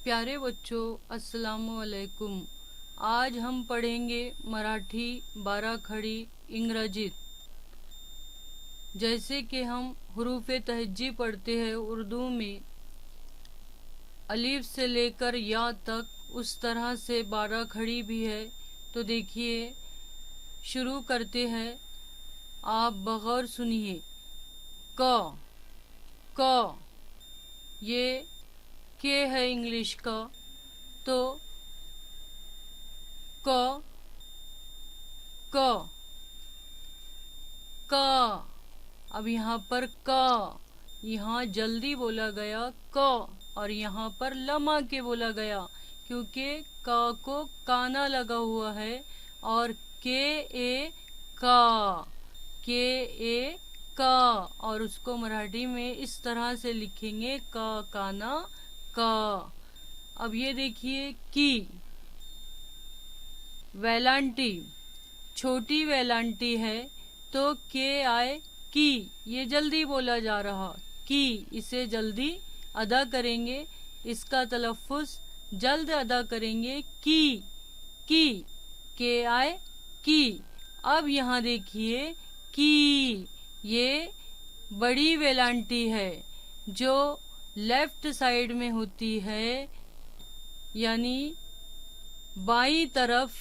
प्यारे बच्चों, अस्सलामुअलैकुम। आज हम पढ़ेंगे मराठी 12 खड़ी इंग्रजी। जैसे कि हम हुरूफ़े तहज्जी पढ़ते हैं उर्दू में, अलीफ से लेकर या तक, उस तरह से 12 खड़ी भी है। तो देखिए, शुरू करते हैं। आप बगौर सुनिए। क ये के है इंग्लिश का, तो क क क। अब यहाँ पर क, यहाँ जल्दी बोला गया क, और यहाँ पर लमा के बोला गया, क्योंकि क को काना लगा हुआ है। और के ए का, और उसको मराठी में इस तरह से लिखेंगे क काना क। अब ये देखिए की, वेलांटी, छोटी वेलांटी है, तो के आए की, ये जल्दी बोला जा रहा की, इसे जल्दी अदा करेंगे, इसका तलफ़ुज़ जल्द अदा करेंगे की के आए की। अब यहाँ देखिए की, ये बड़ी वेलांटी है जो लेफ्ट साइड में होती है, यानी बाईं तरफ,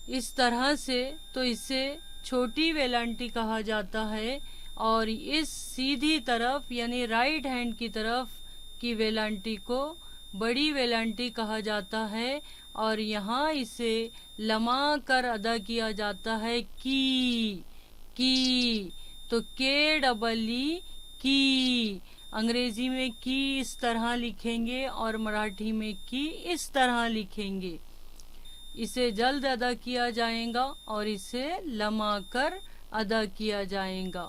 इस तरह से, तो इसे छोटी वेलांटी कहा जाता है। और इस सीधी तरफ यानी राइट हैंड की तरफ की वेलांटी को बड़ी वेलांटी कहा जाता है, और यहाँ इसे लमा कर अदा किया जाता है की। तो के डबल ई की। अंग्रेजी में की इस तरह लिखेंगे और मराठी में की इस तरह लिखेंगे। इसे जल्द अदा किया जाएगा और इसे लमा कर अदा किया जाएगा।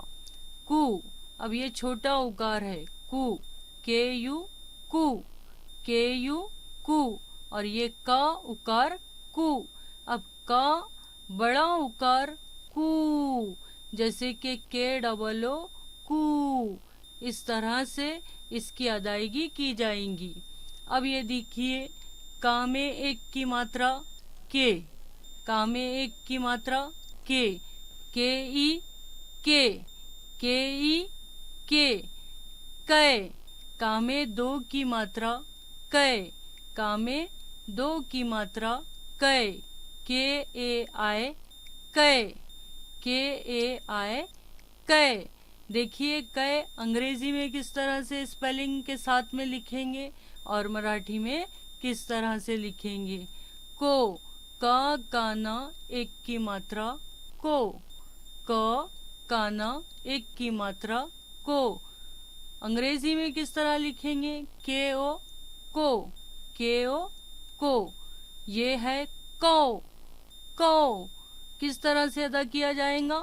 कु, अब ये छोटा उकार है कु, के यू कु, और ये का उकार कु। अब का बड़ा उकार कु, जैसे कि के डबल ओ कु, इस तरह से इसकी अदायगी की जाएगी। अब ये देखिए, का में एक की मात्रा के, का में एक की मात्रा के ई के, कै, का में दो की मात्रा कै, का में दो की मात्रा कै, के ए आए कै। देखिए कै अंग्रेजी में किस तरह से स्पेलिंग के साथ में लिखेंगे और मराठी में किस तरह से लिखेंगे। को, का काना एक की मात्रा को, क काना एक की मात्रा को। अंग्रेजी में किस तरह लिखेंगे, के ओ को। ये है कौ, किस तरह से अदा किया जाएगा,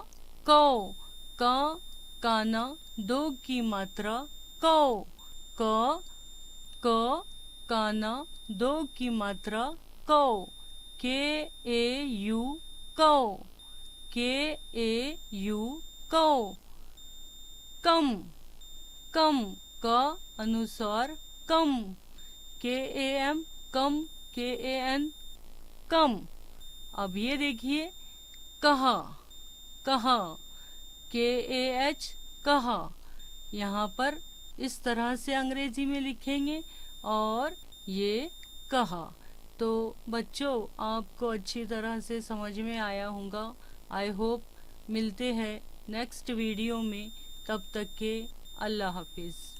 कौ, का काना दो की मात्रा कौ, क काना दो की मात्रा कौ, के ए यू कौ, कौ। कम का अनुसार कम, के ए एम कम, के ए एन कम। अब ये देखिए कहा, के ए एच कहा, यहाँ पर इस तरह से अंग्रेजी में लिखेंगे और ये कहा। तो बच्चों, आपको अच्छी तरह से समझ में आया होगा। I hope. मिलते हैं नेक्स्ट वीडियो में, तब तक के अल्लाह हाफिज़।